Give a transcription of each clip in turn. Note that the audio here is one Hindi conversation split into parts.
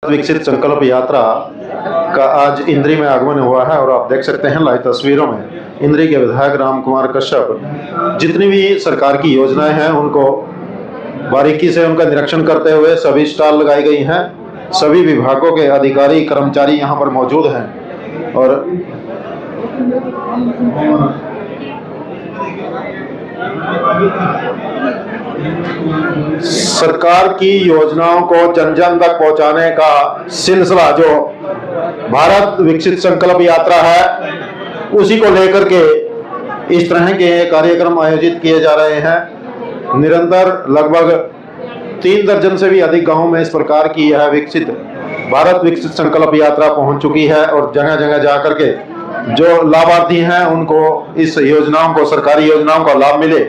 विकसित संकल्प यात्रा का आज इंद्री में आगमन हुआ है और आप देख सकते हैं लाइव तस्वीरों में इंद्री के विधायक राम कुमार कश्यप जितनी भी सरकार की योजनाएं हैं उनको बारीकी से उनका निरीक्षण करते हुए सभी स्टॉल लगाई गई हैं। सभी विभागों के अधिकारी कर्मचारी यहां पर मौजूद हैं और सरकार की योजनाओं को जन जन तक पहुंचाने का सिलसिला जो भारत विकसित संकल्प यात्रा है उसी को लेकर के इस तरह के कार्यक्रम आयोजित किए जा रहे हैं। निरंतर लगभग 3 दर्जन से भी अधिक गांवों में इस प्रकार की यह भारत विकसित संकल्प यात्रा पहुंच चुकी है और जगह जगह जाकर के जो लाभार्थी हैं उनको इस योजनाओं को सरकारी योजनाओं का लाभ मिले,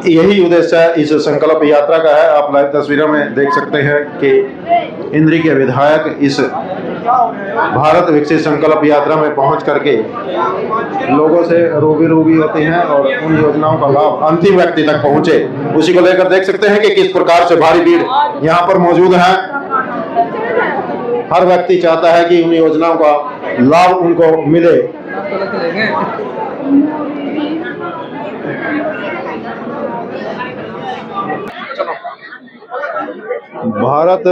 यही उद्देश्य इस संकल्प यात्रा का है। आप लाइव तस्वीरों में देख सकते हैं कि इंद्री के विधायक इस भारत विकसित संकल्प यात्रा में पहुंच करके लोगों से रूबरू होते हैं और उन योजनाओं का लाभ अंतिम व्यक्ति तक पहुंचे, उसी को लेकर देख सकते हैं कि किस प्रकार से भारी भीड़ यहां पर मौजूद है। हर व्यक्ति चाहता है कि उन योजनाओं का लाभ उनको मिले। भारत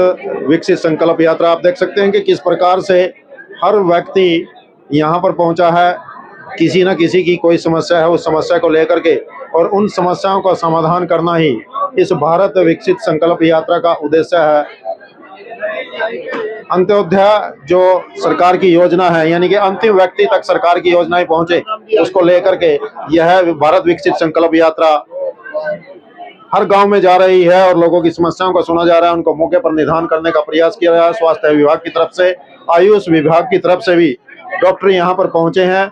विकसित संकल्प यात्रा आप देख सकते हैं कि किस प्रकार से हर व्यक्ति यहां पर पहुंचा है। किसी न किसी की कोई समस्या है, उस समस्या को लेकर के और उन समस्याओं का समाधान करना ही इस भारत विकसित संकल्प यात्रा का उद्देश्य है। अंत्योदय जो सरकार की योजना है, यानी कि अंतिम व्यक्ति तक सरकार की योजनाएं पहुंचे, उसको लेकर के यह भारत विकसित संकल्प यात्रा हर गांव में जा रही है और लोगों की समस्याओं को सुना जा रहा है, उनको मौके पर निदान करने का प्रयास किया जा रहा है। स्वास्थ्य विभाग की तरफ से, आयुष विभाग की तरफ से भी डॉक्टर यहां पर पहुंचे हैं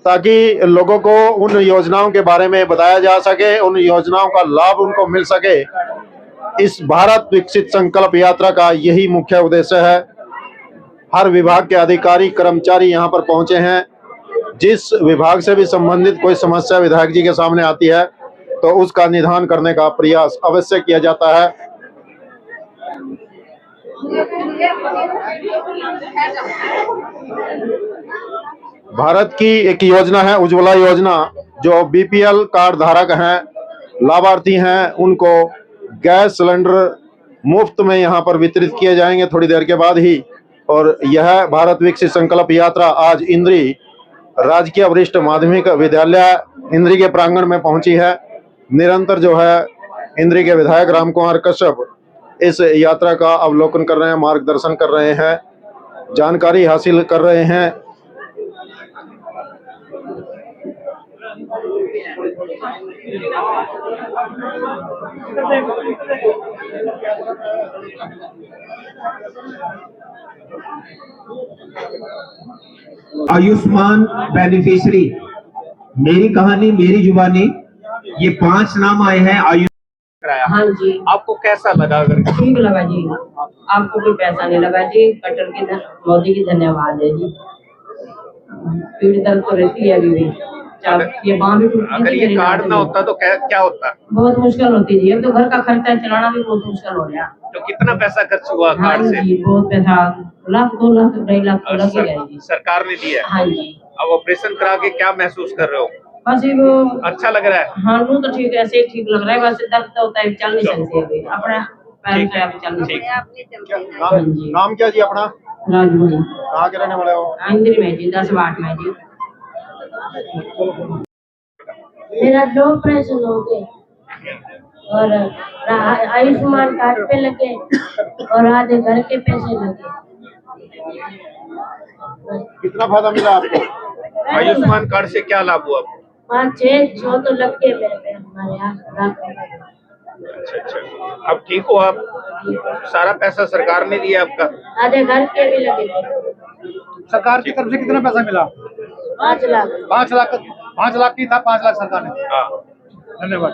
ताकि लोगों को उन योजनाओं के बारे में बताया जा सके, उन योजनाओं का लाभ उनको मिल सके। इस भारत विकसित संकल्प यात्रा का यही मुख्य उद्देश्य है। हर विभाग के अधिकारी कर्मचारी यहां पर पहुंचे हैं। जिस विभाग से भी संबंधित कोई समस्या विधायक जी के सामने आती है तो उसका निदान करने का प्रयास अवश्य किया जाता है। भारत की एक योजना है उज्ज्वला योजना, जो बीपीएल कार्ड धारक हैं, लाभार्थी हैं, उनको गैस सिलेंडर मुफ्त में यहां पर वितरित किए जाएंगे थोड़ी देर के बाद ही। और यह भारत विकसित संकल्प यात्रा आज इंद्री राजकीय वरिष्ठ माध्यमिक विद्यालय इंद्री के प्रांगण में पहुंची है। निरंतर जो है इंद्री के विधायक राम कुमार कश्यप इस यात्रा का अवलोकन कर रहे हैं, मार्गदर्शन कर रहे हैं, जानकारी हासिल कर रहे हैं। आयुष्मान बेनिफिशियरी, मेरी कहानी मेरी जुबानी, ये 5 नाम आए हैं आयुष। हाँ जी, आपको कैसा लगा? ठीक लगा जी। आपको कोई पैसा नहीं लगा जी, कटर के मोदी की धन्यवाद है जी। पीड़ दर्द तो रहती है अभी भी, ये बांह भी टूटती है। अगर ये कार्ड ना होता तो क्या होता? बहुत मुश्किल होती जी। अब तो घर का खर्चा चलाना भी बहुत मुश्किल हो गया। तो कितना पैसा खर्च हुआ कार्ड से? हाँ जी, बहुत पैसा, 1 लाख 2 लाख 2.5 लाख तो लग ही गए जी। सरकार ने दिया? हाँ जी। अब ऑपरेशन करा के क्या महसूस कर रहे हो? बस वो अच्छा लग रहा है? हाँ, वो तो ठीक है, ऐसे ठीक लग रहा है। बस दर्द तो होता है, चल नहीं सकते अभी, अपना पैर से अभी चल नहीं सकते। नाम क्या जी अपना? राजमणि। कहाँ के रहने वाले हो? इंद्री में जी, 10 वाट में जी। मेरा 2 ऑपरेशन हो गए और आयुष्मान कार्ड पे लगे और आधे घर के पैसे लगे। कितना फायदा मिला आपको? आयुष्मान कार्ड से क्या लाभ हुआ? 5-6 तो लग गए मेरे पे, हमारे यहाँ। अच्छा, अब ठीक हो आप? सारा पैसा सरकार ने दिया आपका? आधे घर के भी लगे। सरकार की तरफ से कितना पैसा मिला? 5 लाख। 5 लाख की था, 5 लाख सरकार ने। हाँ, धन्यवाद।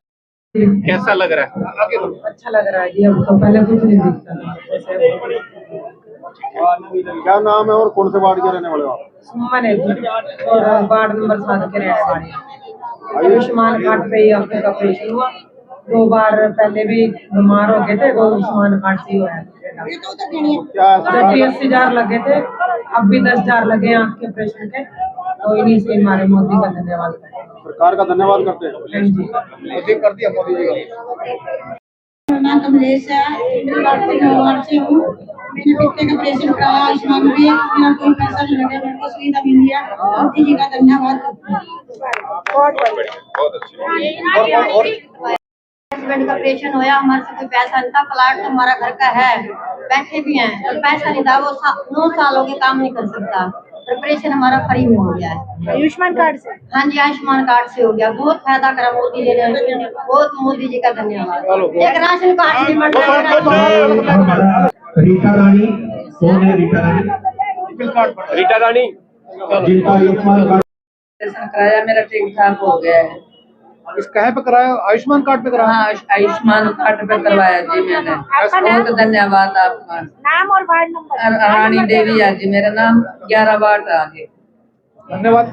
कैसा लग रहा है? अच्छा लग रहा है जी, अब तो पहले कुछ नहीं दिखता था। क्या नाम है और कौन से वार्ड के रहने वाले हो आप? सुमन है जी, और वार्ड नंबर 7 के रहने वाले। आयुष्मान कार्ड पे ही आपका ऑपरेशन हुआ। 2 बार पहले भी बीमार हो गए थे, वो आयुष्मान कार्ड से हुआ है। था। क्या 80,000 लगे थे, अब भी 10,000 लगे आँख के ऑपरेशन के। तो इन्हीं से हमारे मोदी का धन्यवाद करते हैं। सरकार का धन्यवाद करते हैं। हाँ जी। मोदी कर दिया मोदी जी का। मैं कमलेश है, वार्ड से हूँ। मैंने पित्ते का ऑपरेशन कराया आयुष्मान में, मेरा कोई पैसा नहीं लगा, मेरे को सुविधा मिली है। मोदी जी का धन्यवाद। बहुत अच्छे। हस्बैंड का ऑपरेशन होया, हमारे से कोई पैसा नहीं था। प्लाट तो हमारा घर का है, बैठे भी हैं, तो पैसा नहीं था। वो 9 साल हो गए काम नहीं कर सकता। ऑपरेशन हमारा फ्री में हो गया है आयुष्मान कार्ड से। हाँ जी, आयुष्मान कार्ड से हो गया। बहुत फायदा करा मोदी जी ने, बहुत मोदी जी का धन्यवाद। एक राशन कार्ड भी बन रहा है। रीता रानी, कौन है रीता रानी? रीटा रानी जिनका आयुष्मान कार्ड ऑपरेशन कराया, मेरा ठीक ठाक हो गया है। इस कहे पे कराया? आयुष्मान कार्ड पे कराया? हाँ, आयुष्मान कार्ड पे करवाया जी मैंने। बहुत धन्यवाद आपका। नाम और वार्ड नंबर? रानी देवी है जी मेरा नाम, 11 वार्ड आगे। धन्यवाद।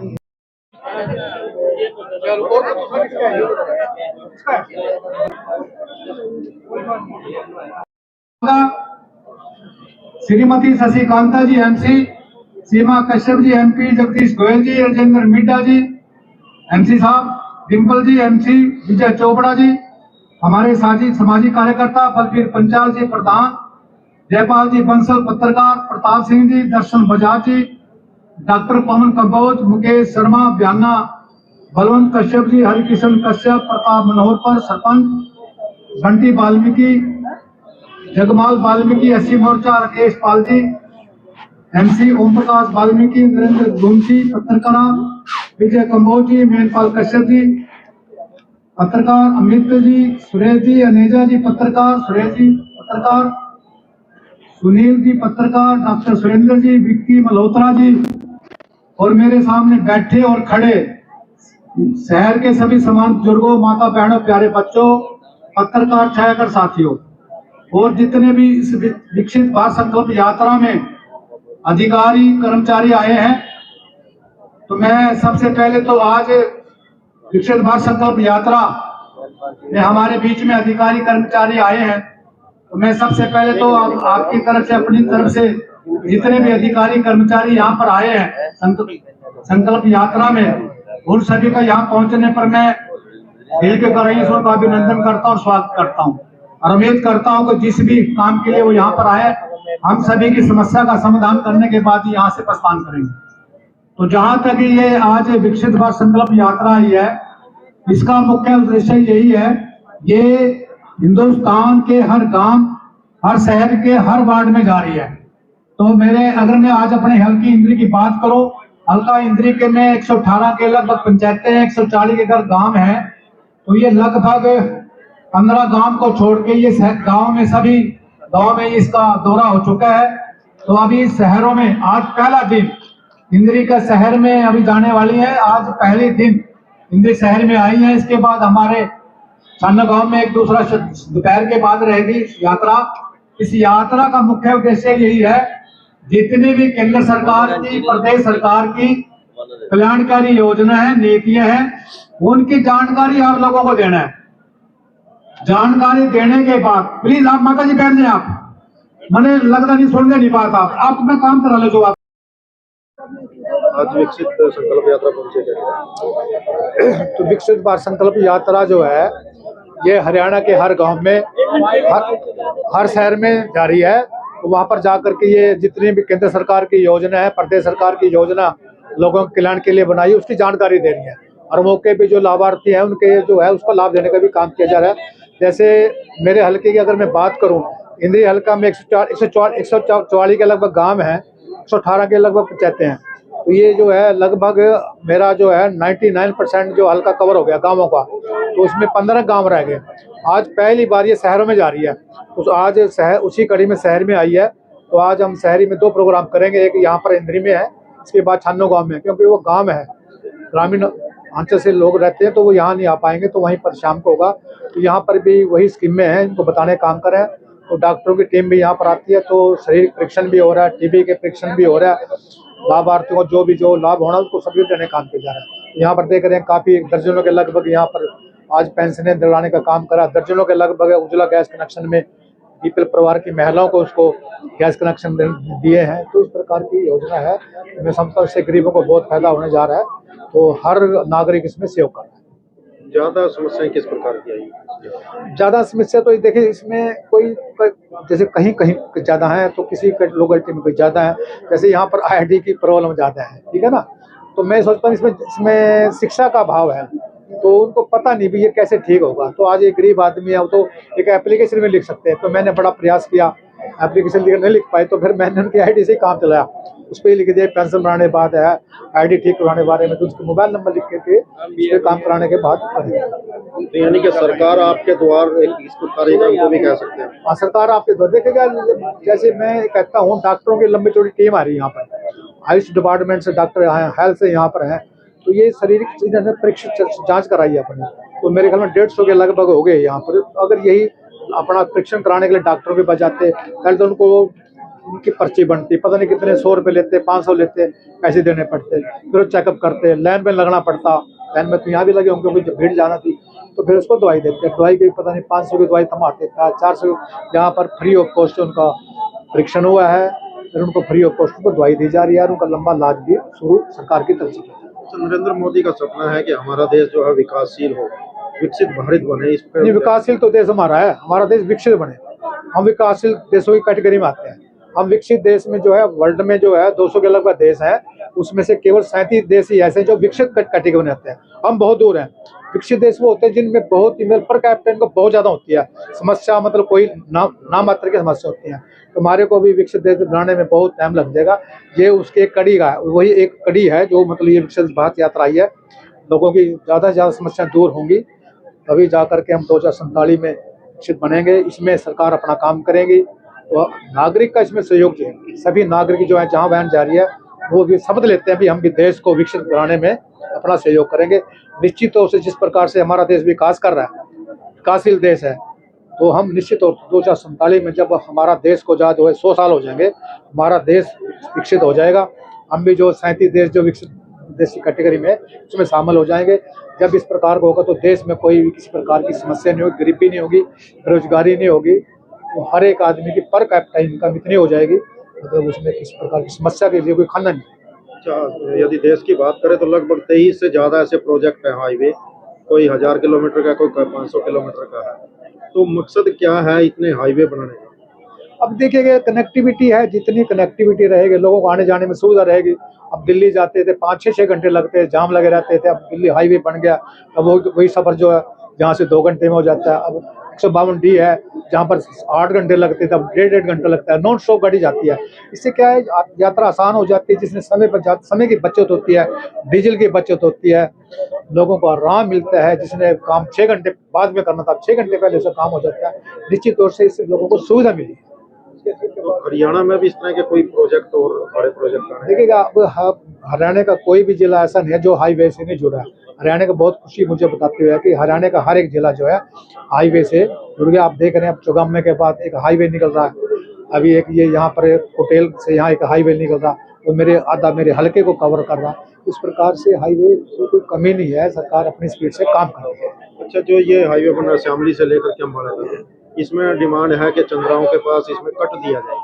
श्रीमती शशिकांता जी एमसी, सीमा कश्यप जी एमपी, जगदीश गोयल जी, राजेंद्र मीटा जी एमसी साहब, डिम्पल जी एमसी, विजय चोपड़ा जी, हमारे सामाजिक कार्यकर्ता बलबीर पंचाल जी प्रधान, जयपाल जी बंसल पत्रकार, प्रताप सिंह जी, दर्शन बजाज जी, डॉक्टर पवन कंबोज, मुकेश शर्मा ब्याना, बलवंत कश्यप जी, हरिकिशन कश्यप, प्रताप मनोहर सरपंच, बंटी वाल्मीकि, जगमाल वाल्मीकि, एससी मोर्चा राकेश पाल जी, एमसी ओम प्रकाश वाल्मीकि, नरेंद्र गोमती पत्रकार, विजय कंबोज जी, मेनपाल कश्यप जी पत्रकार, अमित जी, सुरेश जी, अनेजा जी पत्रकार, सुरेश जी पत्रकार, सुनील जी पत्रकार, डॉक्टर सुरेंद्र जी, विक्की मल्होत्रा जी और मेरे सामने बैठे और खड़े शहर के सभी समान बुजुर्गों, माता बहनों, प्यारे बच्चों, पत्रकार छायाकर साथियों और जितने भी इस विकसित भारत संकल्प यात्रा में अधिकारी कर्मचारी आए हैं, तो मैं सबसे पहले तो आज विकसित भारत संकल्प यात्रा में हमारे बीच में अधिकारी कर्मचारी आए हैं, तो मैं सबसे पहले तो आपकी तरफ से, अपनी तरफ से जितने भी अधिकारी कर्मचारी यहाँ पर आए हैं संकल्प यात्रा में, उन सभी का यहाँ पहुंचने पर मैं दिल के गहराइयों का अभिनंदन करता हूँ, स्वागत करता हूँ और उम्मीद करता हूँ कि जिस भी काम के लिए वो यहाँ पर आए, हम सभी की समस्या का समाधान करने के बाद ही यहाँ से प्रस्थान करेंगे। तो जहां तक ये आज विकसित भारत संकल्प यात्रा आई है, इसका मुख्य उद्देश्य यही है, ये हिंदुस्तान के हर गांव, हर शहर के हर वार्ड में जा रही है। तो अगर मैं आज अपने हल्की इंद्री की बात करूं, हल्का इंद्री के में 118 के लगभग पंचायतें हैं, 140 के अगर गांव हैं, तो ये लगभग 15 गांव को छोड़ के ये गांव में सभी गांव में इसका दौरा हो चुका है। तो अभी शहरों में आज पहला दिन इंद्री का शहर में अभी जाने वाली है, आज पहले दिन इंद्री शहर में आई है। इसके बाद हमारे छाना गांव में एक दूसरा दोपहर के बाद रहेगी यात्रा। इस यात्रा का मुख्य उद्देश्य यही है, जितनी भी केंद्र सरकार की, प्रदेश सरकार की कल्याणकारी योजना है, नीतियां हैं, उनकी जानकारी आप लोगों को देना है। जानकारी देने के बाद प्लीज आप माता जी बैठ जाए, आप मैंने लगता नहीं सुनने नहीं पाता, आप अपना काम करा लो। जो आप आज विकसित संकल्प यात्रा पहुंचे, तो विकसित भारत संकल्प यात्रा जो है ये हरियाणा के हर गांव में, हर शहर में जारी है। तो वहां पर जाकर के ये जितनी भी केंद्र सरकार की योजना है, प्रदेश सरकार की योजना लोगों के कल्याण के लिए बनाई, उसकी जानकारी देनी है और मौके पे जो लाभार्थी हैं उनके जो है उसको लाभ देने का भी काम किया जा रहा है। जैसे मेरे हल्के की अगर मैं बात करूं, इंद्री हल्का में 144 के लगभग गाँव हैं, 118 के लगभग पंचायतें हैं। तो ये जो है लगभग मेरा जो है 99% जो हल्का कवर हो गया गांवों का, तो उसमें 15 गांव रह गए। आज पहली बार ये शहरों में जा रही है, तो आज शहर उसी कड़ी में शहर में आई है। तो आज हम शहरी में 2 प्रोग्राम करेंगे, एक यहाँ पर इंद्री में है, इसके बाद छानो गाँव में, क्योंकि वो गाँव है, ग्रामीण अंचल से लोग रहते हैं, तो वो यहाँ नहीं आ पाएंगे, तो वहीं पर शाम को होगा। तो यहाँ पर भी वही स्कीमें हैं, इनको बताने का काम करें। तो डॉक्टरों की टीम भी यहाँ पर आती है, तो शारीरिक परीक्षण भी हो रहा है, टीबी के परीक्षण भी हो रहा है, लाभार्थियों को जो लाभ होना उसको सभी देने का काम किया जा रहा है। यहाँ पर देख रहे हैं काफी दर्जनों के लगभग यहाँ पर आज पेंशनें दिलाने का काम करा, दर्जनों के लगभग उज्ज्वला गैस कनेक्शन में बीपीएल परिवार की महिलाओं को उसको गैस कनेक्शन दिए हैं। तो इस प्रकार की योजना है, मैं समझता हूँ इससे गरीबों को बहुत फायदा होने जा रहा है। तो हर नागरिक इसमें सहयोग कर रहा है। ज्यादा समस्याएं किस प्रकार की आई? ज़्यादा समस्या तो देखिए इसमें जैसे कहीं कहीं ज़्यादा है तो किसी लोकेलिटी में कोई ज़्यादा है। जैसे यहाँ पर आईडी की प्रॉब्लम ज़्यादा है, ठीक है ना। तो मैं सोचता हूँ इसमें शिक्षा का अभाव है, तो उनको पता नहीं भी ये कैसे ठीक होगा। तो आज एक गरीब आदमी है, वो तो एक एप्लीकेशन में लिख सकते हैं। तो मैंने बड़ा प्रयास किया, एप्लीकेशन नहीं लिख पाए, तो फिर मैंने उनकी आईडी से ही काम चलाया। उस पर लिख दिया पेंशन बनाने के बाद है, आईडी ठीक करवाने के बारे में, तो उसके मोबाइल नंबर लिख के उस पर काम कराने के बाद करेंगे। तो यानी कि सरकार आपके द्वार एक इस कार्यक्रम को भी कह सकते हैं। हाँ, सरकार आपके द्वार देखेगा। जैसे मैं कहता हूँ डॉक्टरों की लंबी चौड़ी टीम आ रही है यहाँ पर, आयुष डिपार्टमेंट से डॉक्टर आए, हेल्थ से यहाँ पर हैं। तो ये शारीरिक चीज़ें परीक्षा जांच कराई है अपने, तो मेरे ख्याल में 150 के लगभग हो गए यहाँ पर। अगर यही अपना परीक्षण कराने के लिए डॉक्टरों के पास जाते, पहले तो उनको उनकी पर्ची बनती, पता नहीं कितने 100 रुपये लेते, 500 लेते, पैसे देने पड़ते, फिर वो चेकअप करते, लाइन में लगना पड़ता। लाइन में तो यहाँ भी लगे होंगे, क्योंकि भीड़ जाना थी। तो फिर उसको दवाई देते, दवाई की पता नहीं 500 की दवाई थमाते था, 400 यहाँ पर फ्री ऑफ कॉस्ट उनका परीक्षण हुआ है, फिर उनको फ्री ऑफ कॉस्ट उनको दवाई दी जा रही है, और उनका लंबा इलाज भी शुरू सरकार की तरफ से। नरेंद्र मोदी का सपना है कि हमारा देश जो है विकासशील हो, विकसित भारत बने। इस पर विकासशील तो देश हमारा है, हमारा देश विकसित बने। हम विकासशील देशों की कैटेगरी में आते हैं। हम विकसित देश में जो है, वर्ल्ड में जो है 200 के लगभग देश है, उसमें से केवल 37 देश ही ऐसे हैं जो विकसित कैटेगरी में आते हैं। हम बहुत दूर हैं। विकसित देश वो होते हैं जिनमें बहुत ईमेल पर कैपिटा इनको बहुत ज्यादा होती है समस्या, मतलब कोई नाम मात्र की समस्या होती है। तो हमारे को भी विकसित देश बनाने में बहुत टाइम लग जाएगा। ये उसके एक कड़ी का, वही एक कड़ी है जो मतलब ये विकसित भारत यात्रा आई है। लोगों की ज़्यादा से ज़्यादा समस्याएं दूर होंगी, तभी जा करके हम 2047 में विकसित बनेंगे। इसमें सरकार अपना काम करेगी, तो नागरिक का इसमें सहयोग चाहिए। सभी नागरिक जो है जहाँ बहन जा रही है, वो भी शपथ लेते हैं भी हम भी देश को विकसित बनाने में अपना सहयोग करेंगे। निश्चित तौर से जिस प्रकार से हमारा देश विकास कर रहा है, विकासशील देश है, तो हम निश्चित तौर 2047 में जब हमारा देश को आज़ाद हुए 100 साल हो जाएंगे, हमारा देश विकसित हो जाएगा। हम भी जो 37 देश जो विकसित देश की कैटेगरी में उसमें शामिल हो जाएंगे। जब इस प्रकार का होगा तो देश में कोई भी किसी प्रकार की समस्या नहीं होगी, गरीबी नहीं होगी, बेरोजगारी नहीं होगी। तो हर एक आदमी की पर कैपिटा इनकम इतनी हो जाएगी, मतलब उसमें किसी प्रकार की समस्या के लिए कोई खाना नहीं। अच्छा, यदि देश की बात करें तो लगभग 23 से ज़्यादा ऐसे प्रोजेक्ट है हाईवे, कोई 1000 किलोमीटर का, कोई 500 किलोमीटर का है। तो मकसद क्या है इतने हाईवे बनाने का? अब देखिए कनेक्टिविटी है, जितनी कनेक्टिविटी रहेगी लोगों को आने जाने में सुविधा रहेगी। अब दिल्ली जाते थे 5-6 घंटे लगते, जाम लगे रहते थे। अब दिल्ली हाईवे बन गया, अब वही सफ़र जो है जहाँ से 2 घंटे में हो जाता है। अब 152D है जहाँ पर 8 घंटे लगते थे, अब 1.5 घंटा लगता है। नॉन स्टॉप गाड़ी जाती है। इससे क्या है, यात्रा आसान हो जाती है, जिसमें समय की बचत होती है, डीजल की बचत होती है, लोगों को आराम मिलता है। जिसने काम 6 घंटे बाद में करना था, 6 घंटे पहले उसका काम हो जाता है। निश्चित तौर से इससे लोगों को सुविधा मिली। तो हरियाणा में भी इस तरह के कोई प्रोजेक्ट और बड़े प्रोजेक्ट आ रहे हैं? देखिएगा, अब हरियाणा का कोई भी जिला ऐसा नहीं है जो हाईवे से नहीं जुड़ा है। हरियाणा का बहुत खुशी मुझे बताते हुए है कि हरियाणा का हर एक जिला जो है हाईवे से जुड़ गया। आप देख रहे हैं, अब चौगामे के बाद एक हाईवे निकल रहा है। अभी एक ये यहाँ पर होटल से यहाँ एक हाईवे निकल रहा, वो मेरे हलके को कवर कर रहा। इस प्रकार से हाईवे की कोई कमी नहीं है, सरकार अपनी स्पीड से काम कर रही है। अच्छा, जो ये हाईवे बन रहा है शामली से लेकर के अम्बाला तक, इसमें डिमांड है कि चंद्राओं के पास इसमें कट दिया जाए।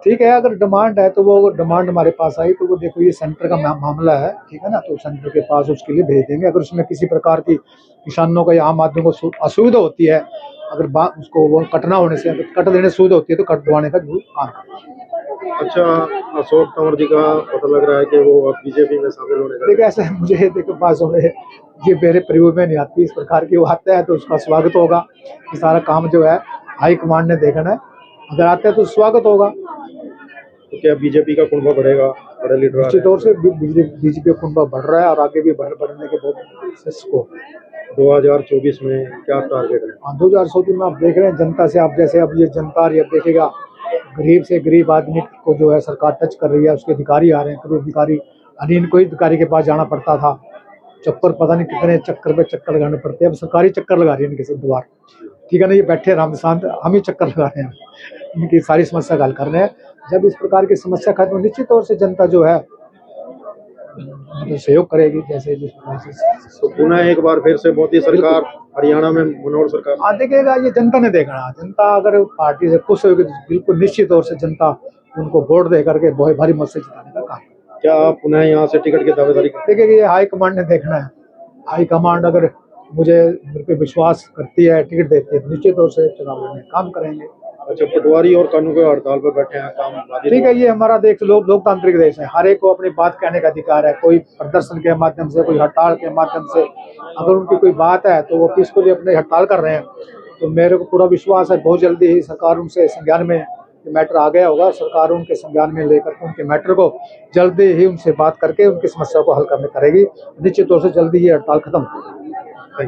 ठीक है, अगर डिमांड है तो वो डिमांड हमारे पास आई तो वो देखो ये सेंटर का मामला है, ठीक है ना, तो सेंटर के पास उसके लिए भेज देंगे। अगर उसमें किसी प्रकार की किसानों का या आम आदमी को असुविधा होती है, अगर उसको वो कटना होने से कट देने से सुविधा होती है तो कट दवाने का जरूर काम करें। अच्छा, अशोक तंवर जी का पता लग रहा है कि वो अब बीजेपी में शामिल होने का। देखिए ऐसा मुझे देखो बातों में ये मेरे प्रयोग में नहीं आती। इस प्रकार की वो आता है तो उसका स्वागत होगा। ये सारा काम जो है हाई कमांड ने देखना है, अगर आता है तो स्वागत होगा। तो क्या बीजेपी का कुंभा बढ़ेगा? बड़े लीडर निश्चित तौर से बीजेपी का कुंभा बढ़ रहा है और आगे भी बढ़ने के बहुत स्कोप। 2024 में क्या टारगेट है? 2024 में आप देख रहे हैं जनता से, आप जैसे अब ये जनता अब देखेगा, गरीब से गरीब आदमी को जो है सरकार टच कर रही है। उसके अधिकारी आ रहे हैं, कोई अधिकारी अनिल कोई अधिकारी के पास जाना पड़ता था, चक्कर पता नहीं कितने चक्कर पे चक्कर लगाने पड़ते हैं। अब सरकारी चक्कर लगा रही है इनके दोबारा, ठीक है ना। ये बैठे राम शांत, हम ही चक्कर लगा रहे हैं, इनकी सारी समस्या हल कर रहे हैं। जब इस प्रकार की समस्या खत्म, निश्चित तौर से जनता जो है मतलब सहयोग करेगी जैसे जिस प्रकार से। तो पुनः एक बार फिर से मोदी सरकार, हरियाणा में मनोहर सरकार। हाँ देखिएगा, ये जनता ने देखना। जनता अगर पार्टी से खुश होगी तो बिल्कुल निश्चित तौर से जनता उनको वोट दे करके बहुत भारी मत से जिताने का काम। क्या आप पुनः यहाँ से टिकट की दावेदारी करें? देखिए, ये हाईकमांड ने देखना है। हाईकमांड अगर मेरे पे विश्वास करती है, टिकट देती है, तो निश्चित तौर से चुनाव लड़ने काम करेंगे। अच्छा, पटवारी और कानून हड़ताल पर बैठे हैं, काम बाधित ठीक है, ये हमारा देश लोकतांत्रिक देश है। हर एक को अपनी बात कहने का अधिकार है। कोई प्रदर्शन के माध्यम से, कोई हड़ताल के माध्यम से, अगर उनकी कोई बात है तो वो पीसफुली अपने हड़ताल कर रहे हैं। तो मेरे को पूरा विश्वास है बहुत जल्दी ही सरकार उनसे संज्ञान में मैटर आ गया होगा। सरकार उनके संज्ञान में लेकर के उनके मैटर को जल्दी ही उनसे बात करके उनकी समस्या को हल करने करेगी। निश्चित तौर से जल्दी ये हड़ताल खत्म होगी।